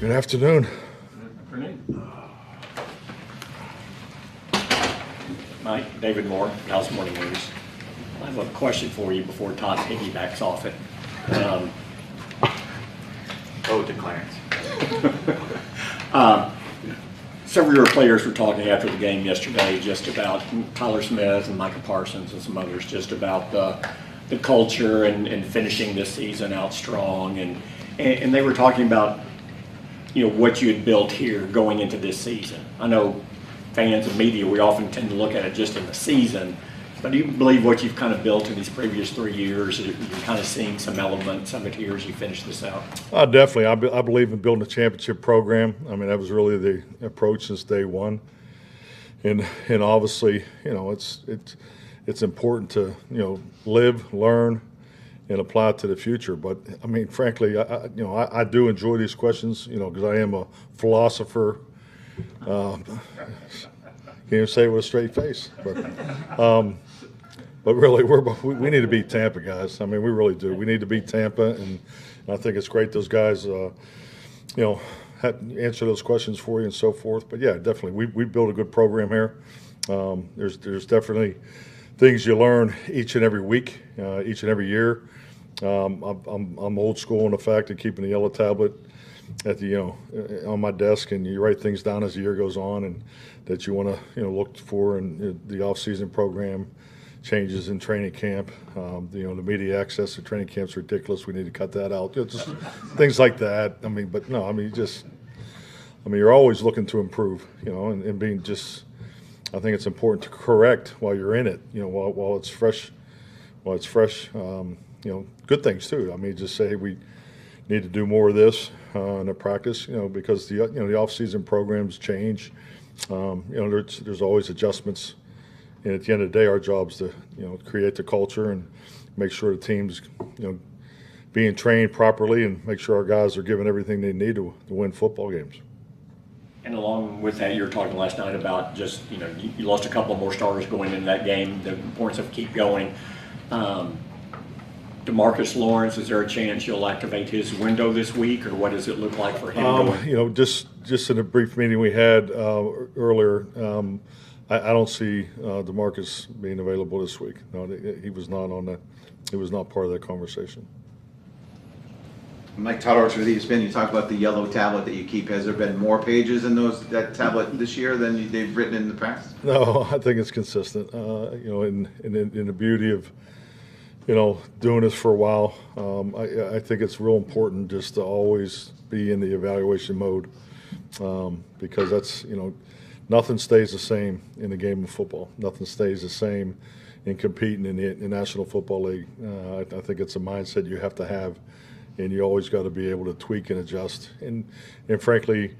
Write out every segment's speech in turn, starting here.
Good afternoon. Mike, David Moore, Dallas Morning News. I have a question for you before Todd piggybacks off it. To Clarence. Several of your players were talking after the game yesterday just about Tyler Smith and Micah Parsons and some others, just about the culture and finishing this season out strong. And they were talking about, what you had built here going into this season. I know fans and media, we often tend to look at it just in the season, but do you believe what you've kind of built in these previous 3 years, you're kind of seeing some elements of it here as you finish this out? Definitely. I believe in building a championship program. I mean, that was really the approach since day one. And obviously, it's important to, live, learn, and apply it to the future. But, I mean, frankly, I do enjoy these questions, because I am a philosopher. Can't even say it with a straight face. But really, we need to beat Tampa, guys. I mean, we really do. We need to beat Tampa, and I think it's great those guys, answer those questions for you and so forth. But, yeah, definitely, we build a good program here. There's definitely things you learn each and every week, each and every year. I'm old school in the fact of keeping the yellow tablet at the on my desk, and you write things down as the year goes on, and that you want to look for in the off-season program. Changes in training camp, the media access to training camp's ridiculous. We need to cut that out. Just things like that. I mean, but no, I mean, you're always looking to improve, and being just. I think it's important to correct while you're in it, while it's fresh. Good things too. I mean, just say, hey, we need to do more of this in the practice, because the off-season programs change. There's always adjustments. And at the end of the day, our job is to, create the culture and make sure the team's, being trained properly and make sure our guys are given everything they need to win football games. And along with that, you were talking last night about just, you lost a couple more starters going into that game, the importance of keep going. DeMarcus Lawrence, is there a chance you'll activate his window this week, or what does it look like for him? Just in a brief meeting we had earlier, I don't see DeMarcus being available this week. No, he was not part of that conversation. Mike, Todd Orks with ESPN. You talked about the yellow tablet that you keep. Has there been more pages in that tablet this year than they've written in the past? No, I think it's consistent. In the beauty of doing this for a while, I think it's real important just to always be in the evaluation mode, because that's nothing stays the same in the game of football. Nothing stays the same in competing in the National Football League. I think it's a mindset you have to have, and you always got to be able to tweak and adjust, and frankly,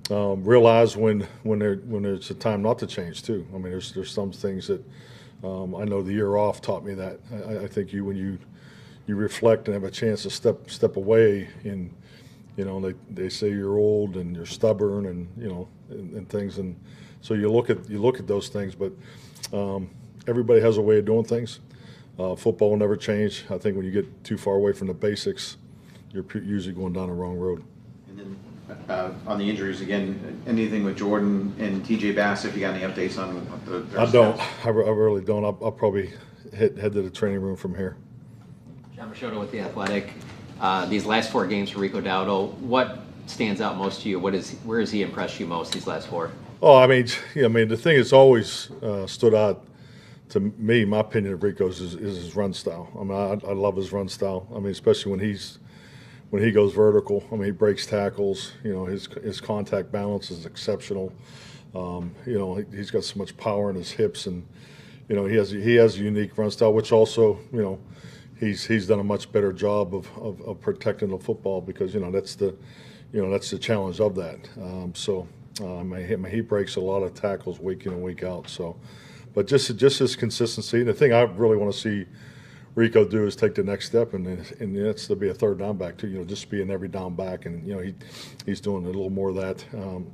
realize when there's a time not to change too. I mean, there's some things that I know the year off taught me that. I think when you reflect and have a chance to step away, and they say you're old and you're stubborn and things, and so you look at those things. But everybody has a way of doing things. Football will never change. I think when you get too far away from the basics, you're usually going down the wrong road. And then on the injuries again, anything with Jordan and TJ Bass? If you got any updates on their I don't. I really don't. I'll probably head to the training room from here. John Machado with The Athletic. These last 4 games for Rico Dowdle, what stands out most to you? Where has he impressed you most these last 4? Oh, I mean, the thing that's always stood out to me, my opinion of Rico's is his run style. I mean, I love his run style. I mean, especially when he goes vertical. I mean, he breaks tackles. His contact balance is exceptional. He's got so much power in his hips, and he has a unique run style, which also he's done a much better job of protecting the football, because that's the challenge of that. He breaks a lot of tackles week in and week out. So, but just his consistency. The thing I really want to see Rico do is take the next step, and that's to be a third down back too. Just be an every down back, and he's doing a little more of that, and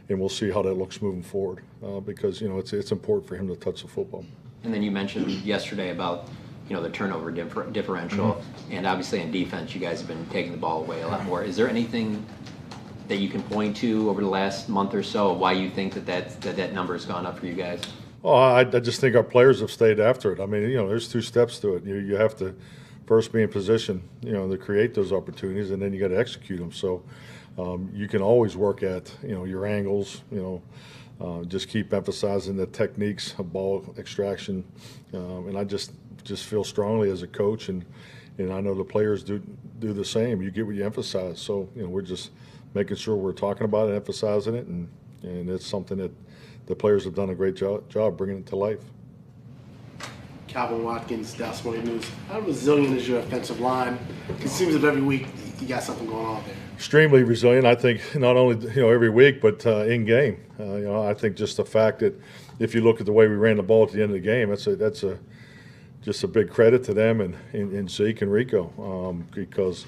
we'll see how that looks moving forward, because it's important for him to touch the football. And then you mentioned yesterday about the turnover differential, and obviously in defense you guys have been taking the ball away a lot more. Is there anything that you can point to over the last month or so? Why you think that number has gone up for you guys? Oh, I just think our players have stayed after it. I mean, there's two steps to it. You have to first be in position, to create those opportunities, and then you got to execute them. So you can always work at, your angles, just keep emphasizing the techniques of ball extraction. And I just feel strongly as a coach, and I know the players do the same. You get what you emphasize. So, we're just making sure we're talking about it, emphasizing it, and it's something that the players have done a great job bringing it to life. Calvin Watkins, Dallas Morning News. How resilient is your offensive line? It seems that every week you got something going on there. Extremely resilient. I think not only every week, but in game. I think just the fact that if you look at the way we ran the ball at the end of the game, that's just a big credit to them and Zeke and Rico, because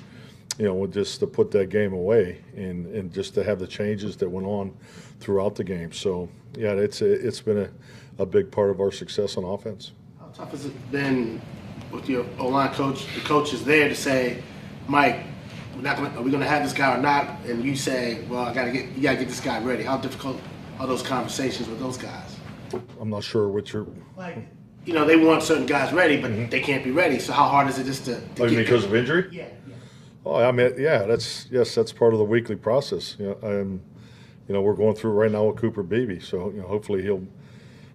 just to put that game away and just to have the changes that went on throughout the game. So yeah, it's been a big part of our success on offense. How tough has it been with your O-line coach? The coach is there to say, Mike, are we going to have this guy or not? And you say, well, you got to get this guy ready. How difficult are those conversations with those guys? I'm not sure what you're. They want certain guys ready, but they can't be ready. So how hard is it just to get because of injury? Yeah. Oh, I mean, yeah, that's part of the weekly process. We're going through right now with Cooper Beebe, so hopefully he'll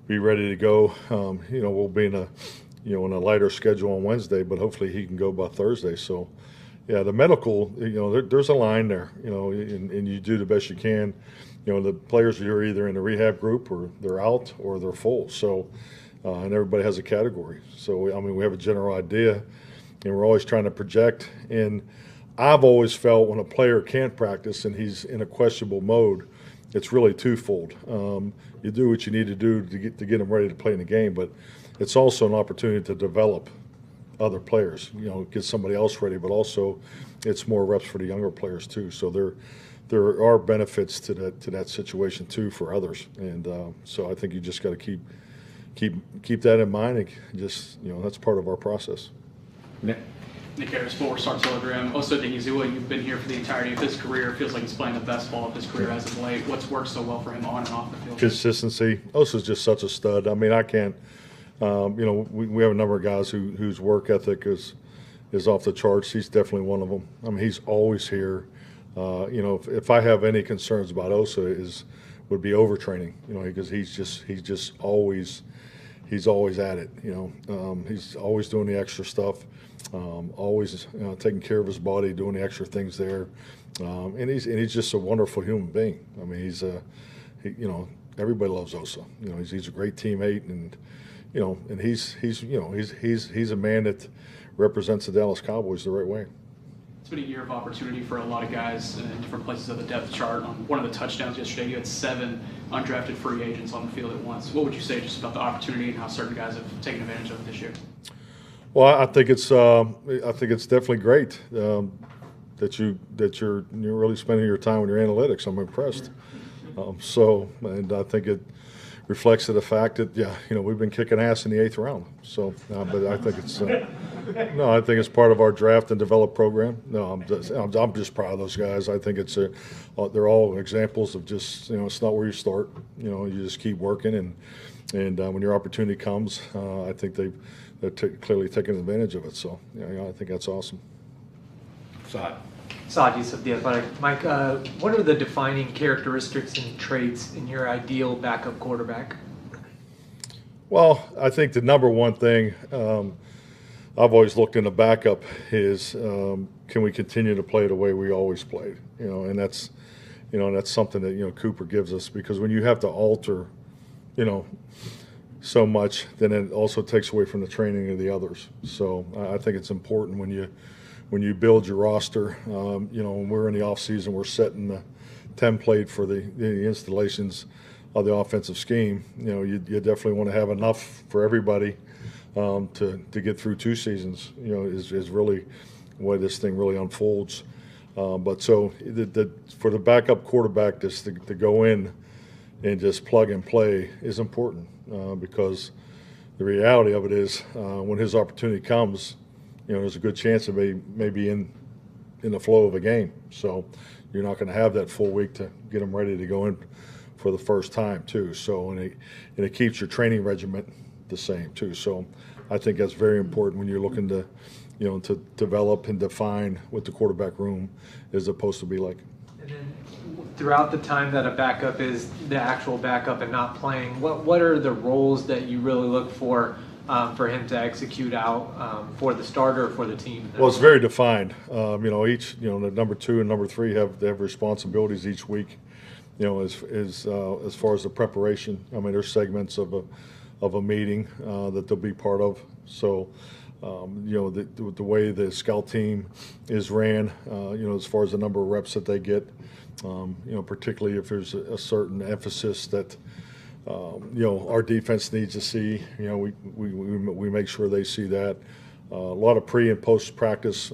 be ready to go. We'll be in a lighter schedule on Wednesday, but hopefully he can go by Thursday. So, yeah, the medical, there's a line there, and you do the best you can. The players are either in the rehab group or they're out or they're full. So, and everybody has a category. So, we have a general idea, and we're always trying to project. And I've always felt when a player can't practice and he's in a questionable mode, it's really twofold. You do what you need to do to get him ready to play in the game, but it's also an opportunity to develop other players, get somebody else ready, but also it's more reps for the younger players too. So there are benefits to that situation too for others, and so I think you just got to keep that in mind, and just that's part of our process. Nick Harris, forward Star Telegram. Also, Dingyzua, you've been here for the entirety of his career. Feels like he's playing the best ball of his career as of late. What's worked so well for him on and off the field? Consistency. Osa's just such a stud. I mean, I can't. We have a number of guys whose work ethic is off the charts. He's definitely one of them. I mean, he's always here. If I have any concerns about Osa would be overtraining. Because he's always at it. He's always doing the extra stuff. Always taking care of his body, doing the extra things there, and he's just a wonderful human being. I mean, everybody loves Osa. He's a great teammate, and and he's a man that represents the Dallas Cowboys the right way. It's been a year of opportunity for a lot of guys in different places of the depth chart. On one of the touchdowns yesterday, you had 7 undrafted free agents on the field at once. What would you say just about the opportunity and how certain guys have taken advantage of it this year? Well, I think it's definitely great that you're really spending your time with your analytics. I'm impressed. And I think it reflects the fact that we've been kicking ass in the 8th round. So, but I think it's I think it's part of our draft and develop program. No, I'm just proud of those guys. I think they're all examples of just it's not where you start. You just keep working, and when your opportunity comes, I think they're clearly taking advantage of it. So, I think that's awesome. Saad Yusuf, The Athletic. Mike, what are the defining characteristics and traits in your ideal backup quarterback? Well, I think the number one thing I've always looked in the backup is can we continue to play the way we always played? And that's something that Cooper gives us, because when you have to alter, so much, then it also takes away from the training of the others. So I think it's important when you build your roster. When we're in the off season, we're setting the template for the installations of the offensive scheme. You definitely want to have enough for everybody to get through 2 seasons. Is really why this thing really unfolds. But so for the backup quarterback just to go in and just plug and play is important, because the reality of it is when his opportunity comes, there's a good chance of maybe in in the flow of a game. So you're not going to have that full week to get them ready to go in for the first time too. So and it keeps your training regimen the same too. So I think that's very important when you're looking to, to develop and define what the quarterback room is supposed to be like. And then throughout the time that a backup is the actual backup and not playing, what are the roles that you really look for him to execute out for the starter, for the team? Well, it's very defined. Each, the number 2 and number 3 have responsibilities each week. As far as the preparation, I mean, there's segments of a meeting that they'll be part of. So, the way the scout team is ran, as far as the number of reps that they get, particularly if there's a certain emphasis that, our defense needs to see, we make sure they see that. A lot of pre and post practice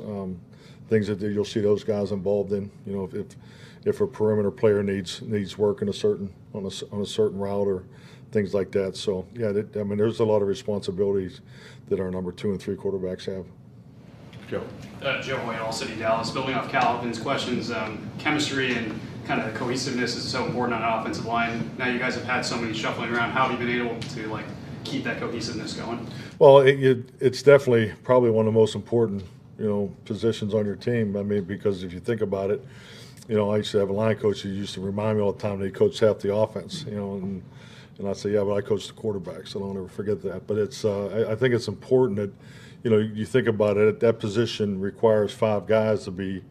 things that you'll see those guys involved in. If a perimeter player needs work in a certain route or things like that. So yeah, there's a lot of responsibilities that our number 2 and 3 quarterbacks have. Joe. Joe Hoyt, All City Dallas. Building off Calvin's questions, chemistry and kind of cohesiveness is so important on an offensive line. Now you guys have had so many shuffling around. How have you been able to keep that cohesiveness going? Well, it's definitely probably one of the most important positions on your team. I mean, because if you think about it, I used to have a line coach who used to remind me all the time that he coached half the offense. And I'd say, yeah, but I coached the quarterback, so don't ever forget that. But it's I think it's important that you think about it. That position requires 5 guys to be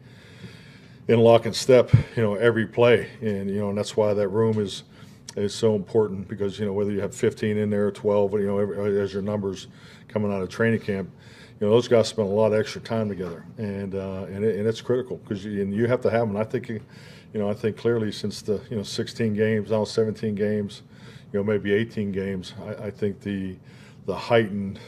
in lock and step, every play, and that's why that room is so important, because whether you have 15 in there or 12, as your numbers coming out of training camp, those guys spend a lot of extra time together, and it's critical because you have to have them. And I think I think clearly since the 16 games, now 17 games, maybe 18 games, I think the heightened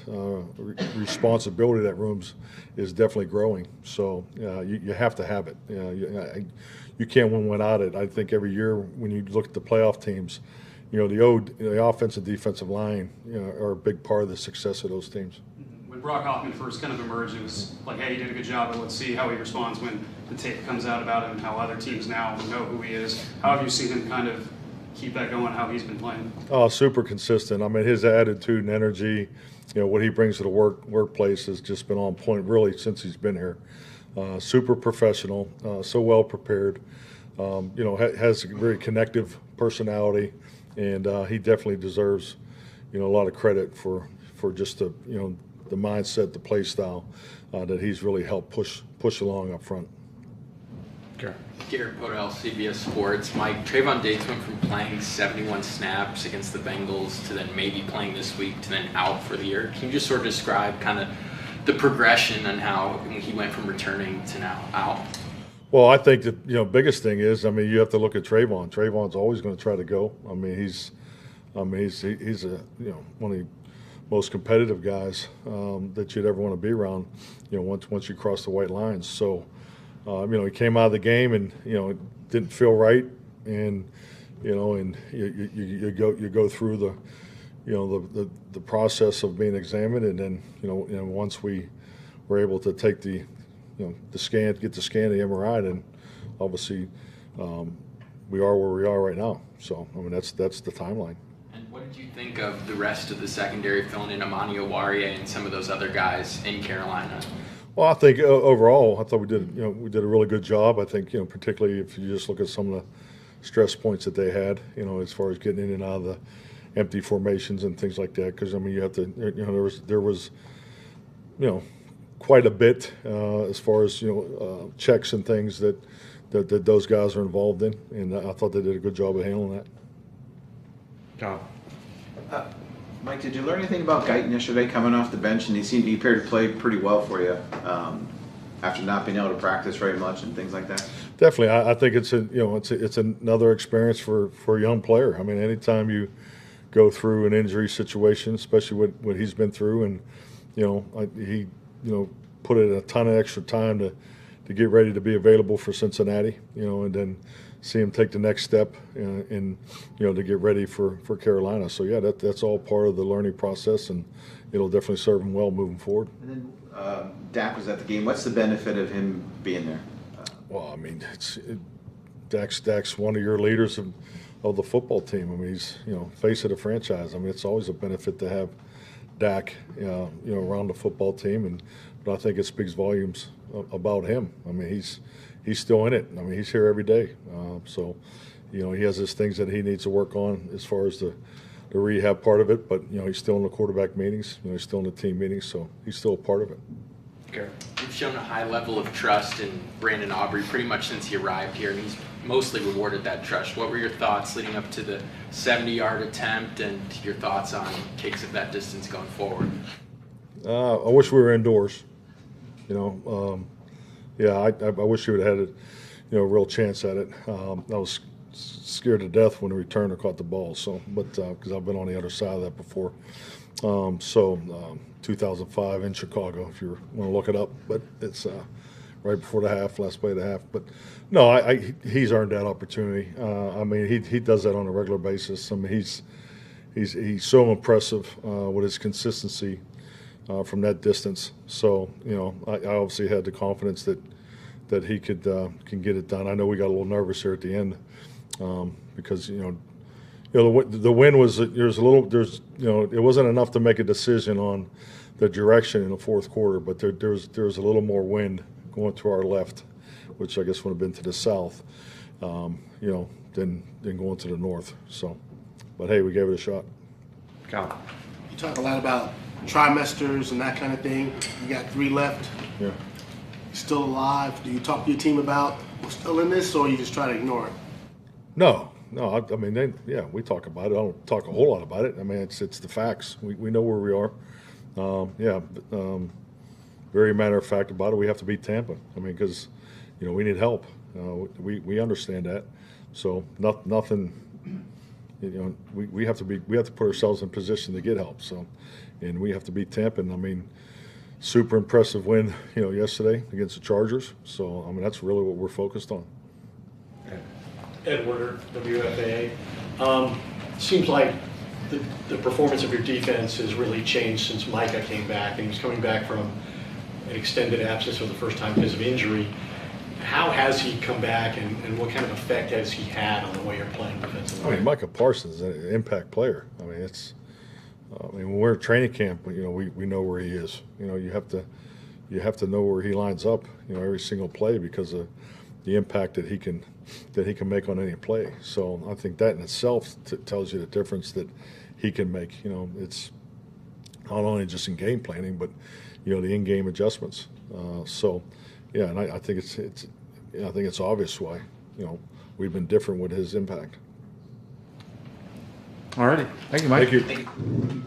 responsibility of that rooms is definitely growing. So you have to have it. You can't win without it. I think every year when you look at the playoff teams, the offensive defensive line are a big part of the success of those teams. When Brock Hoffman first kind of emerged, it was like, hey, he did a good job, but let's see how he responds when the tape comes out about him and how other teams now know who he is. How have you seen him kind of keep that going, how he's been playing? Oh, super consistent. I mean, his attitude and energy, what he brings to the workplace has just been on point really since he's been here. Super professional, so well prepared, has a very connective personality, and he definitely deserves, a lot of credit for just the mindset, the play style that he's really helped push along up front. Garrett Podell, CBS Sports. Mike, Trayvon Diggs went from playing 71 snaps against the Bengals to then maybe playing this week to then out for the year. Can you just sort of describe kind of the progression and how he went from returning to now out? Well, I think the biggest thing is, you have to look at Trayvon. Trayvon's always going to try to go. He's a one of the most competitive guys that you'd ever want to be around. Once you cross the white lines. So. He came out of the game and it didn't feel right, and and you go through the process of being examined, and then once we were able to take the scan, get the scan, the MRI, then obviously we are where we are right now. So that's the timeline. And what did you think of the rest of the secondary, filling in Amani Owarie and some of those other guys in Carolina? Well, I think overall, I thought we did a really good job. I think particularly if you just look at some of the stress points that they had, as far as getting in and out of the empty formations and things like that. Because you have to, there was quite a bit as far as checks and things that those guys are involved in, and I thought they did a good job of handling that. Tom. Mike, did you learn anything about Guyton yesterday coming off the bench? And he appeared to play pretty well for you after not being able to practice very much and things like that. Definitely, I think it's another experience for a young player. Anytime you go through an injury situation, especially what he's been through, and he put in a ton of extra time to get ready to be available for Cincinnati, and then see him take the next step in to get ready for Carolina. So yeah, that's all part of the learning process, and it'll definitely serve him well moving forward. And then Dak was at the game. What's the benefit of him being there? Well, I mean, Dak's one of your leaders of the football team. I mean, he's face of the franchise. I mean, it's always a benefit to have Dak around the football team, but I think it speaks volumes about him. I mean, he's still in it. I mean, he's here every day. So he has his things that he needs to work on as far as the rehab part of it. But he's still in the quarterback meetings. He's still in the team meetings, so he's still a part of it. You've shown a high level of trust in Brandon Aubrey pretty much since he arrived here, and he's mostly rewarded that trust. What were your thoughts leading up to the 70-yard attempt, and your thoughts on kicks of that distance going forward? I wish we were indoors. I wish he would have had a real chance at it. I was scared to death when the returner caught the ball. Because I've been on the other side of that before. 2005 in Chicago, if you want to look it up. But it's right before the half, last play of the half. But no, he's earned that opportunity. I mean, he does that on a regular basis. I mean, he's so impressive with his consistency from that distance. So I obviously had the confidence that he can get it done. I know we got a little nervous here at the end because the wind was it wasn't enough to make a decision on the direction in the fourth quarter, but there was a little more wind going to our left, which I guess would have been to the south, than going to the north. So, but hey, we gave it a shot. You talk a lot about trimesters and that kind of thing. You got 3 left. Yeah. Still alive. Do you talk to your team about we're still in this, or you just try to ignore it? No. I mean, we talk about it. I don't talk a whole lot about it. I mean, it's the facts. We know where we are. Very matter of fact about it. We have to beat Tampa. I mean, because we need help. We understand that. So nothing. We have to put ourselves in position to get help. So, and we have to beat Tampa. And I mean, super impressive win. Yesterday against the Chargers. So I mean, that's really what we're focused on. Ed Werder, WFAA. Seems like the performance of your defense has really changed since Micah came back, and he was coming back from an extended absence for the first time because of injury. How has he come back, and what kind of effect has he had on the way you're playing defensively? I mean, Micah Parsons is an impact player. I mean, when we're at training camp, we know where he is. You have to know where he lines up. Every single play because of the impact that he can make on any play. So I think that in itself tells you the difference that he can make. It's not only just in game planning, but the in-game adjustments. And I think it's obvious why we've been different with his impact. All righty. Thank you, Mike. Thank you.